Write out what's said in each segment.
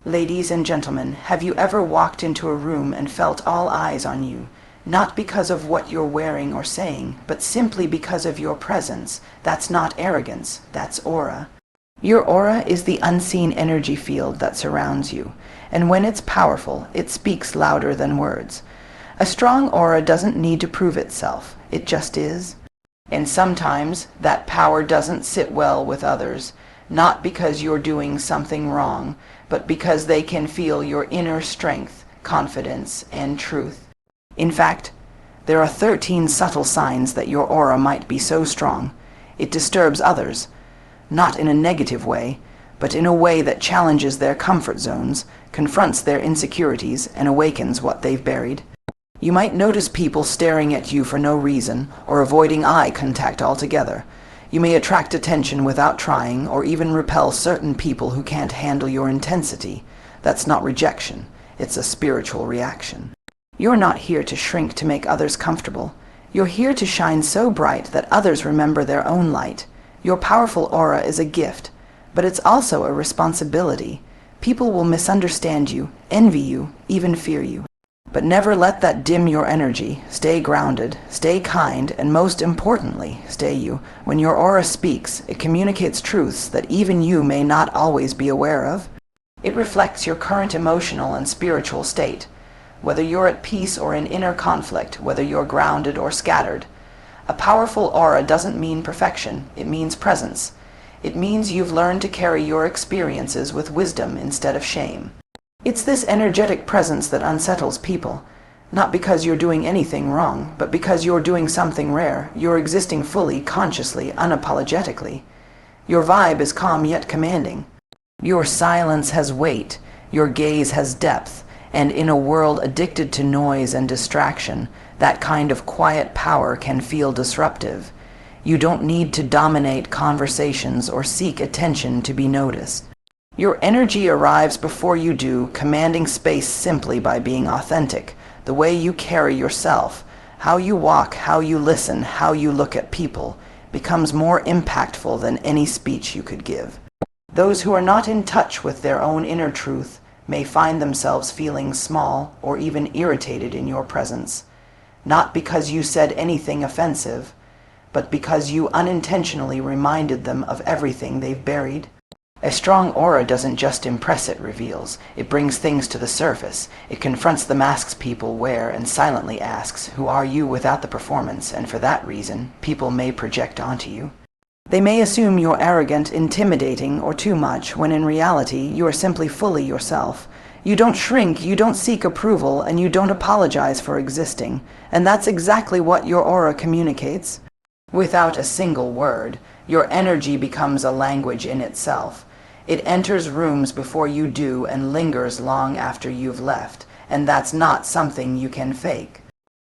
Ladies and gentlemen, have you ever walked into a room and felt all eyes on you, not because of what you're wearing or saying, but simply because of your presence? That's not arrogance, that's aura. Your aura is the unseen energy field that surrounds you, and when it's powerful, it speaks louder than words. A strong aura doesn't need to prove itself, it just is. And sometimes that power doesn't sit well with others, not because you're doing something wrong, but because they can feel your inner strength, confidence, and truth. In fact, there are 13 subtle signs that your aura might be so strong. It disturbs others, not in a negative way, but in a way that challenges their comfort zones, confronts their insecurities, and awakens what they've buried. You might notice people staring at you for no reason, or avoiding eye contact altogether. You may attract attention without trying, or even repel certain people who can't handle your intensity. That's not rejection, it's a spiritual reaction. You're not here to shrink to make others comfortable. You're here to shine so bright that others remember their own light. Your powerful aura is a gift, but it's also a responsibility. People will misunderstand you, envy you, even fear you. But never let that dim your energy. Stay grounded, stay kind, and most importantly, stay you. When your aura speaks, it communicates truths that even you may not always be aware of. It reflects your current emotional and spiritual state, whether you're at peace or in inner conflict, whether you're grounded or scattered. A powerful aura doesn't mean perfection, it means presence. It means you've learned to carry your experiences with wisdom instead of shame. It's this energetic presence that unsettles people, not because you're doing anything wrong, but because you're doing something rare. You're existing fully, consciously, unapologetically. Your vibe is calm yet commanding. Your silence has weight, your gaze has depth, and in a world addicted to noise and distraction, that kind of quiet power can feel disruptive. You don't need to dominate conversations or seek attention to be noticed. Your energy arrives before you do, commanding space simply by being authentic. The way you carry yourself, how you walk, how you listen, how you look at people, becomes more impactful than any speech you could give. Those who are not in touch with their own inner truth may find themselves feeling small or even irritated in your presence, not because you said anything offensive, but because you unintentionally reminded them of everything they've buried. A strong aura doesn't just impress, it reveals. It brings things to the surface. It confronts the masks people wear and silently asks, who are you without the performance? And for that reason, people may project onto you. They may assume you're arrogant, intimidating, or too much, when in reality, you are simply fully yourself. You don't shrink, you don't seek approval, and you don't apologize for existing. And that's exactly what your aura communicates. Without a single word, your energy becomes a language in itself. It enters rooms before you do and lingers long after you've left, and that's not something you can fake.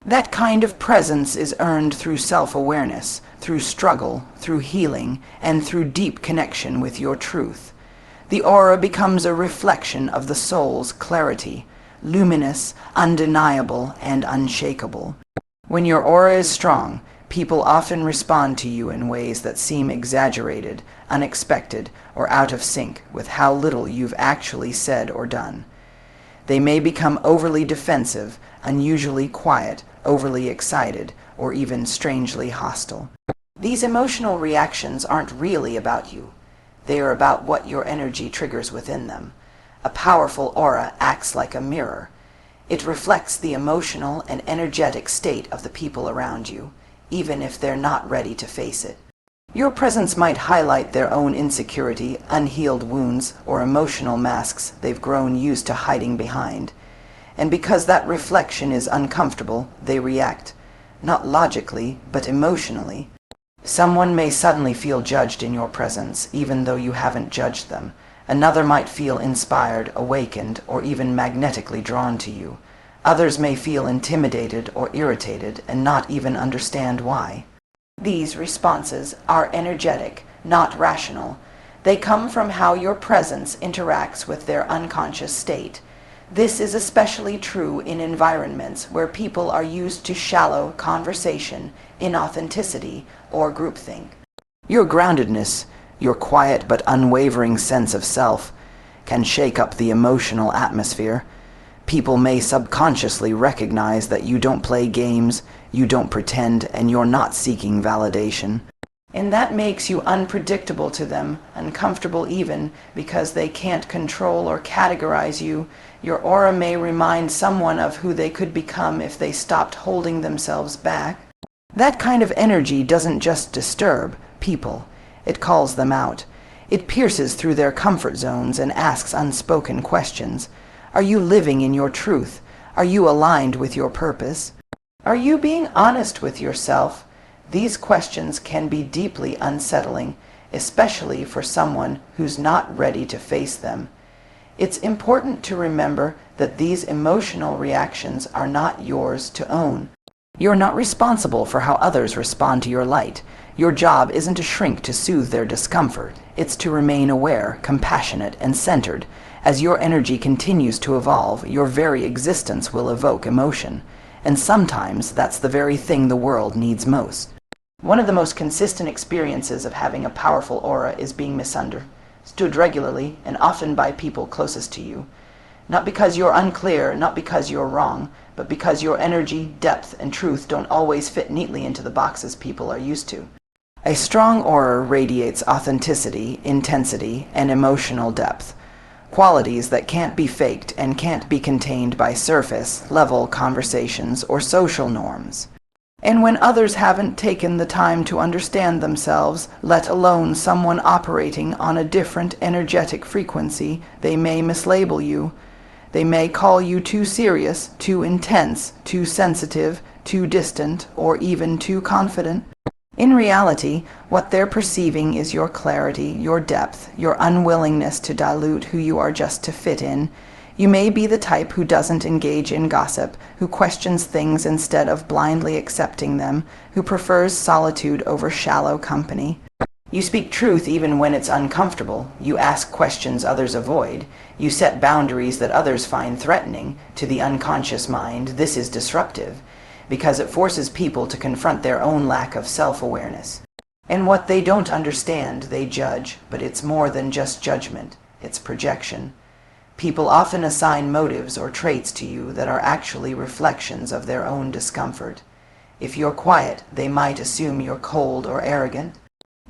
That kind of presence is earned through self-awareness, through struggle, through healing, and through deep connection with your truth. The aura becomes a reflection of the soul's clarity, luminous, undeniable, and unshakable. When your aura is strong, people often respond to you in ways that seem exaggerated, unexpected, or out of sync with how little you've actually said or done. They may become overly defensive, unusually quiet, overly excited, or even strangely hostile. These emotional reactions aren't really about you. They are about what your energy triggers within them. A powerful aura acts like a mirror. It reflects the emotional and energetic state of the people around you, even if they're not ready to face it. Your presence might highlight their own insecurity, unhealed wounds, or emotional masks they've grown used to hiding behind. And because that reflection is uncomfortable, they react, not logically, but emotionally. Someone may suddenly feel judged in your presence, even though you haven't judged them. Another might feel inspired, awakened, or even magnetically drawn to you. Others may feel intimidated or irritated and not even understand why. These responses are energetic, not rational. They come from how your presence interacts with their unconscious state. This is especially true in environments where people are used to shallow conversation, inauthenticity, or groupthink. Your groundedness, your quiet but unwavering sense of self, can shake up the emotional atmosphere. People may subconsciously recognize that you don't play games, you don't pretend, and you're not seeking validation. And that makes you unpredictable to them, uncomfortable even, because they can't control or categorize you. Your aura may remind someone of who they could become if they stopped holding themselves back. That kind of energy doesn't just disturb people, it calls them out. It pierces through their comfort zones and asks unspoken questions. Are you living in your truth? Are you aligned with your purpose? Are you being honest with yourself? These questions can be deeply unsettling, especially for someone who's not ready to face them. It's important to remember that these emotional reactions are not yours to own. You're not responsible for how others respond to your light. Your job isn't to shrink to soothe their discomfort. It's to remain aware, compassionate, and centered. As your energy continues to evolve, your very existence will evoke emotion. And sometimes that's the very thing the world needs most. One of the most consistent experiences of having a powerful aura is being misunderstood regularly, and often by people closest to you. Not because you're unclear, not because you're wrong, but because your energy, depth, and truth don't always fit neatly into the boxes people are used to. A strong aura radiates authenticity, intensity, and emotional depth, qualities that can't be faked and can't be contained by surface-level conversations or social norms. And when others haven't taken the time to understand themselves, let alone someone operating on a different energetic frequency, they may mislabel you. They may call you too serious, too intense, too sensitive, too distant, or even too confident. In reality, what they're perceiving is your clarity, your depth, your unwillingness to dilute who you are just to fit in. You may be the type who doesn't engage in gossip, who questions things instead of blindly accepting them, who prefers solitude over shallow company. You speak truth even when it's uncomfortable. You ask questions others avoid. You set boundaries that others find threatening. To the unconscious mind, this is disruptive, because it forces people to confront their own lack of self-awareness. And what they don't understand, they judge, but it's more than just judgment. It's projection. People often assign motives or traits to you that are actually reflections of their own discomfort. If you're quiet, they might assume you're cold or arrogant.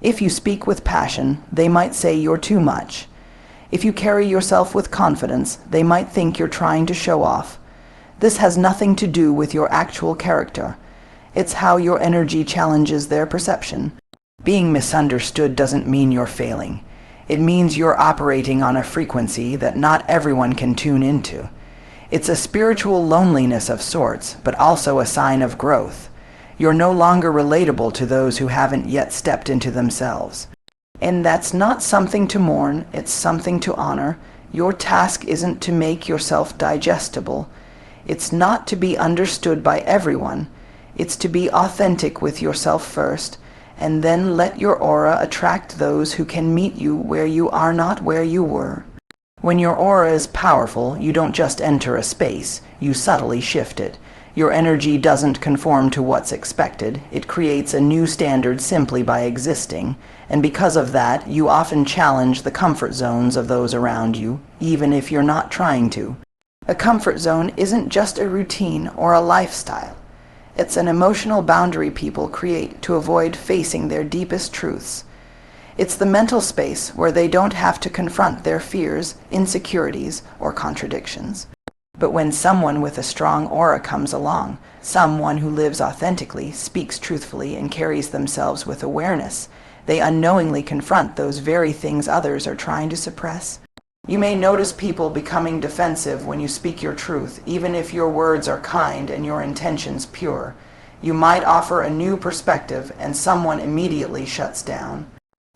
If you speak with passion, they might say you're too much. If you carry yourself with confidence, they might think you're trying to show off. This has nothing to do with your actual character. It's how your energy challenges their perception. Being misunderstood doesn't mean you're failing. It means you're operating on a frequency that not everyone can tune into. It's a spiritual loneliness of sorts, but also a sign of growth. You're no longer relatable to those who haven't yet stepped into themselves. And that's not something to mourn, it's something to honor. Your task isn't to make yourself digestible. It's not to be understood by everyone. It's to be authentic with yourself first, and then let your aura attract those who can meet you where you are not where you were. When your aura is powerful, you don't just enter a space, you subtly shift it. Your energy doesn't conform to what's expected. It creates a new standard simply by existing, and because of that, you often challenge the comfort zones of those around you, even if you're not trying to. A comfort zone isn't just a routine or a lifestyle. It's an emotional boundary people create to avoid facing their deepest truths. It's the mental space where they don't have to confront their fears, insecurities, or contradictions. But when someone with a strong aura comes along, someone who lives authentically, speaks truthfully, and carries themselves with awareness, they unknowingly confront those very things others are trying to suppress. You may notice people becoming defensive when you speak your truth, even if your words are kind and your intentions pure. You might offer a new perspective and someone immediately shuts down.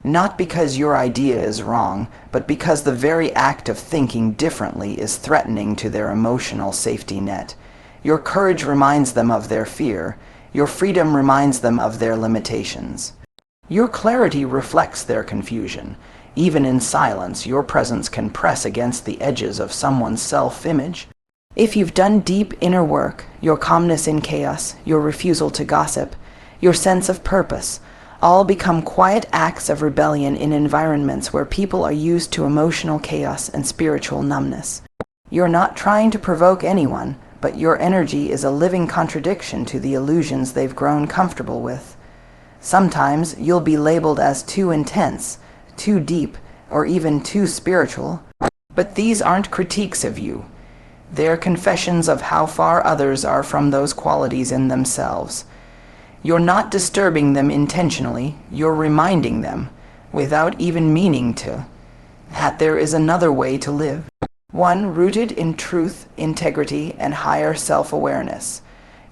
Not because your idea is wrong, but because the very act of thinking differently is threatening to their emotional safety net. Your courage reminds them of their fear. Your freedom reminds them of their limitations. Your clarity reflects their confusion. Even in silence, your presence can press against the edges of someone's self-image. If you've done deep inner work, your calmness in chaos, your refusal to gossip, your sense of purpose, all become quiet acts of rebellion in environments where people are used to emotional chaos and spiritual numbness. You're not trying to provoke anyone, but your energy is a living contradiction to the illusions they've grown comfortable with. Sometimes you'll be labeled as too intense, too deep, or even too spiritual, but these aren't critiques of you. They're confessions of how far others are from those qualities in themselves. You're not disturbing them intentionally, you're reminding them, without even meaning to, that there is another way to live. One rooted in truth, integrity, and higher self-awareness.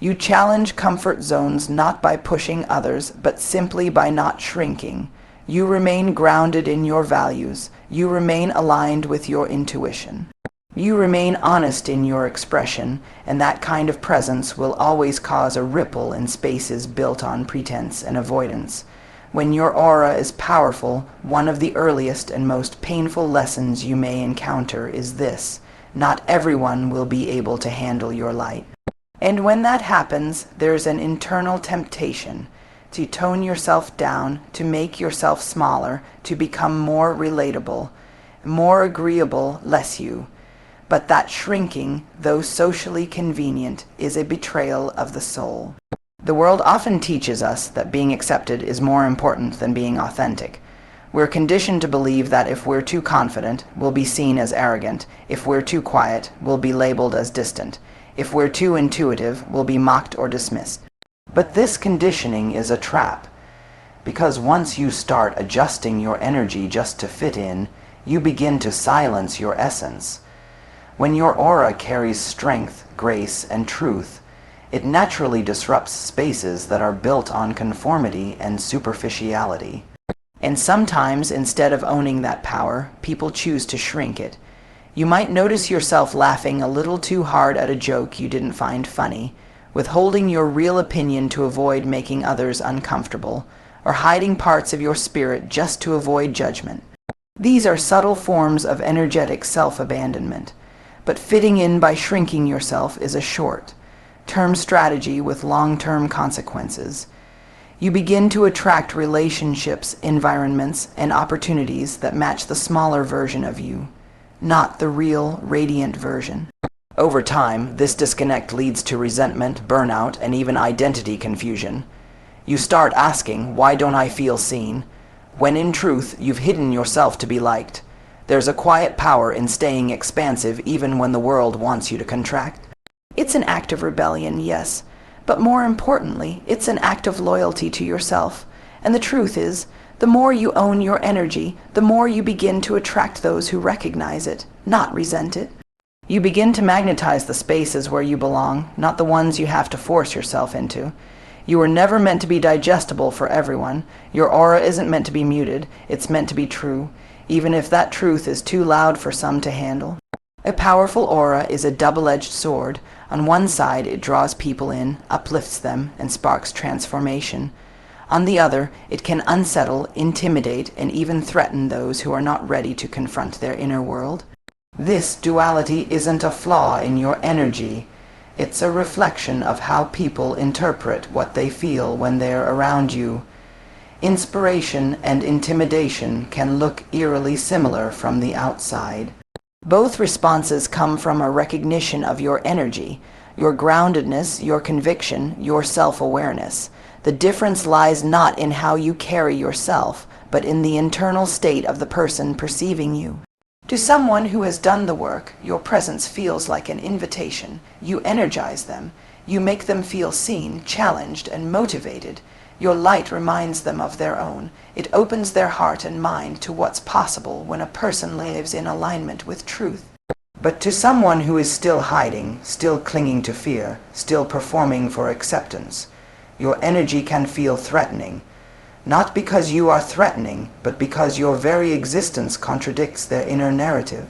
You challenge comfort zones not by pushing others, but simply by not shrinking. You remain grounded in your values. You remain aligned with your intuition. You remain honest in your expression, and that kind of presence will always cause a ripple in spaces built on pretense and avoidance. When your aura is powerful, one of the earliest and most painful lessons you may encounter is this: not everyone will be able to handle your light. And when that happens, there's an internal temptation to tone yourself down, to make yourself smaller, to become more relatable, more agreeable, less you. But that shrinking, though socially convenient, is a betrayal of the soul. The world often teaches us that being accepted is more important than being authentic. We're conditioned to believe that if we're too confident, we'll be seen as arrogant. If we're too quiet, we'll be labeled as distant. If we're too intuitive, we'll be mocked or dismissed. But this conditioning is a trap, because once you start adjusting your energy just to fit in, you begin to silence your essence. When your aura carries strength, grace, and truth, it naturally disrupts spaces that are built on conformity and superficiality. And sometimes, instead of owning that power, people choose to shrink it. You might notice yourself laughing a little too hard at a joke you didn't find funny, withholding your real opinion to avoid making others uncomfortable, or hiding parts of your spirit just to avoid judgment. These are subtle forms of energetic self-abandonment, but fitting in by shrinking yourself is a short-term strategy with long-term consequences. You begin to attract relationships, environments, and opportunities that match the smaller version of you, not the real, radiant version. Over time, this disconnect leads to resentment, burnout, and even identity confusion. You start asking, "Why don't I feel seen?" when in truth, you've hidden yourself to be liked. There's a quiet power in staying expansive even when the world wants you to contract. It's an act of rebellion, yes, but more importantly, it's an act of loyalty to yourself. And the truth is, the more you own your energy, the more you begin to attract those who recognize it, not resent it. You begin to magnetize the spaces where you belong, not the ones you have to force yourself into. You were never meant to be digestible for everyone. Your aura isn't meant to be muted, it's meant to be true, even if that truth is too loud for some to handle. A powerful aura is a double-edged sword. On one side, it draws people in, uplifts them, and sparks transformation. On the other, it can unsettle, intimidate, and even threaten those who are not ready to confront their inner world. This duality isn't a flaw in your energy. It's a reflection of how people interpret what they feel when they're around you. Inspiration and intimidation can look eerily similar from the outside. Both responses come from a recognition of your energy, your groundedness, your conviction, your self-awareness. The difference lies not in how you carry yourself, but in the internal state of the person perceiving you. To someone who has done the work, your presence feels like an invitation. You energize them. You make them feel seen, challenged, and motivated. Your light reminds them of their own. It opens their heart and mind to what's possible when a person lives in alignment with truth. But to someone who is still hiding, still clinging to fear, still performing for acceptance, your energy can feel threatening. Not because you are threatening, but because your very existence contradicts their inner narrative.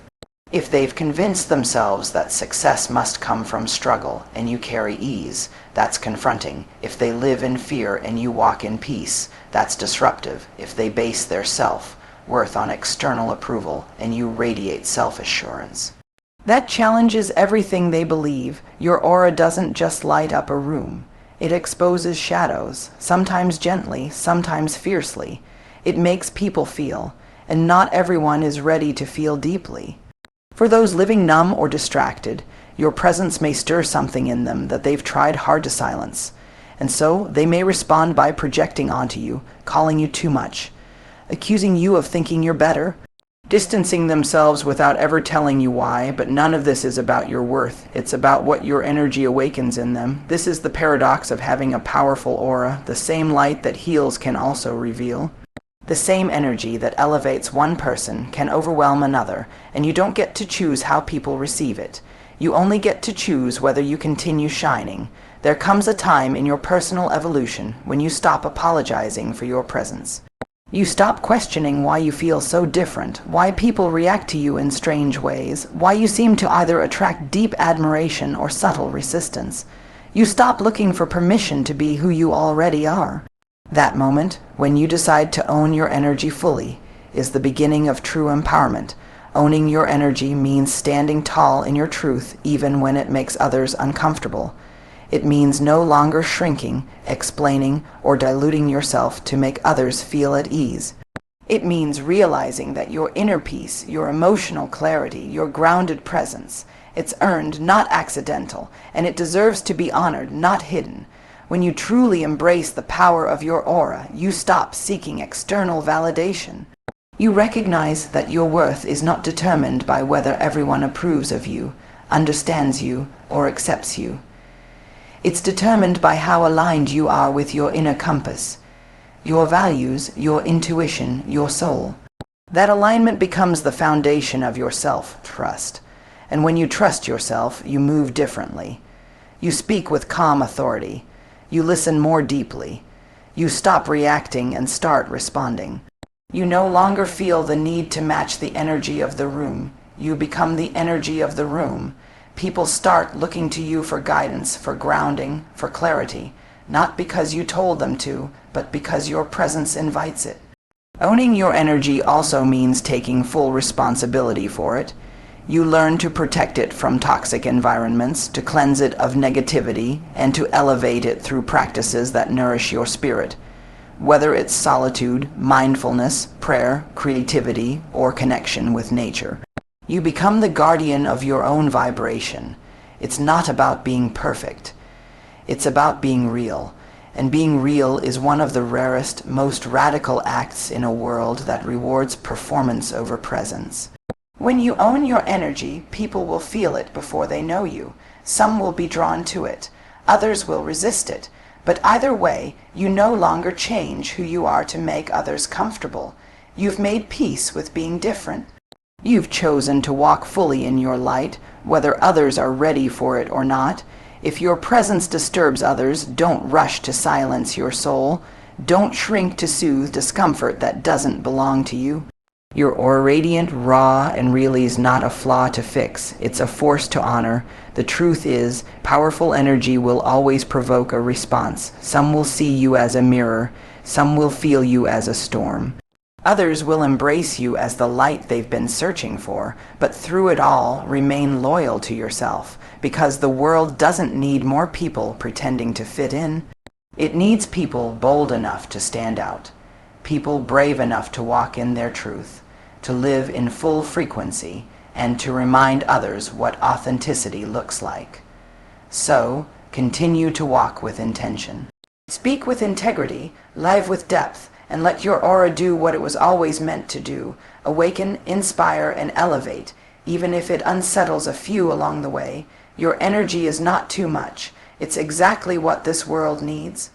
If they've convinced themselves that success must come from struggle and you carry ease, that's confronting. If they live in fear and you walk in peace, that's disruptive. If they base their self-worth on external approval and you radiate self-assurance, that challenges everything they believe. Your aura doesn't just light up a room. It exposes shadows, sometimes gently, sometimes fiercely. It makes people feel, and not everyone is ready to feel deeply. For those living numb or distracted, your presence may stir something in them that they've tried hard to silence, and so they may respond by projecting onto you, calling you too much, accusing you of thinking you're better, distancing themselves without ever telling you why. But none of this is about your worth. It's about what your energy awakens in them. This is the paradox of having a powerful aura. The same light that heals can also reveal. The same energy that elevates one person can overwhelm another, and you don't get to choose how people receive it. You only get to choose whether you continue shining. There comes a time in your personal evolution when you stop apologizing for your presence. You stop questioning why you feel so different, why people react to you in strange ways, why you seem to either attract deep admiration or subtle resistance. You stop looking for permission to be who you already are. That moment, when you decide to own your energy fully, is the beginning of true empowerment. Owning your energy means standing tall in your truth even when it makes others uncomfortable. It means no longer shrinking, explaining, or diluting yourself to make others feel at ease. It means realizing that your inner peace, your emotional clarity, your grounded presence, it's earned, not accidental, and it deserves to be honored, not hidden. When you truly embrace the power of your aura, you stop seeking external validation. You recognize that your worth is not determined by whether everyone approves of you, understands you, or accepts you. It's determined by how aligned you are with your inner compass, your values, your intuition, your soul. That alignment becomes the foundation of your self-trust. And when you trust yourself, you move differently. You speak with calm authority. You listen more deeply. You stop reacting and start responding. You no longer feel the need to match the energy of the room. You become the energy of the room. People start looking to you for guidance, for grounding, for clarity, not because you told them to, but because your presence invites it. Owning your energy also means taking full responsibility for it. You learn to protect it from toxic environments, to cleanse it of negativity, and to elevate it through practices that nourish your spirit. Whether it's solitude, mindfulness, prayer, creativity, or connection with nature. You become the guardian of your own vibration. It's not about being perfect. It's about being real. And being real is one of the rarest, most radical acts in a world that rewards performance over presence. When you own your energy, people will feel it before they know you. Some will be drawn to it. Others will resist it. But either way, you no longer change who you are to make others comfortable. You've made peace with being different. You've chosen to walk fully in your light, whether others are ready for it or not. If your presence disturbs others, don't rush to silence your soul. Don't shrink to soothe discomfort that doesn't belong to you. Your aura radiant, raw, and really is not a flaw to fix. It's a force to honor. The truth is, powerful energy will always provoke a response. Some will see you as a mirror. Some will feel you as a storm. Others will embrace you as the light they've been searching for, but through it all, remain loyal to yourself, because the world doesn't need more people pretending to fit in. It needs people bold enough to stand out, people brave enough to walk in their truth, to live in full frequency, and to remind others what authenticity looks like. So, continue to walk with intention. Speak with integrity, live with depth, and let your aura do what it was always meant to do: awaken, inspire, and elevate. Even if it unsettles a few along the way, your energy is not too much. It's exactly what this world needs.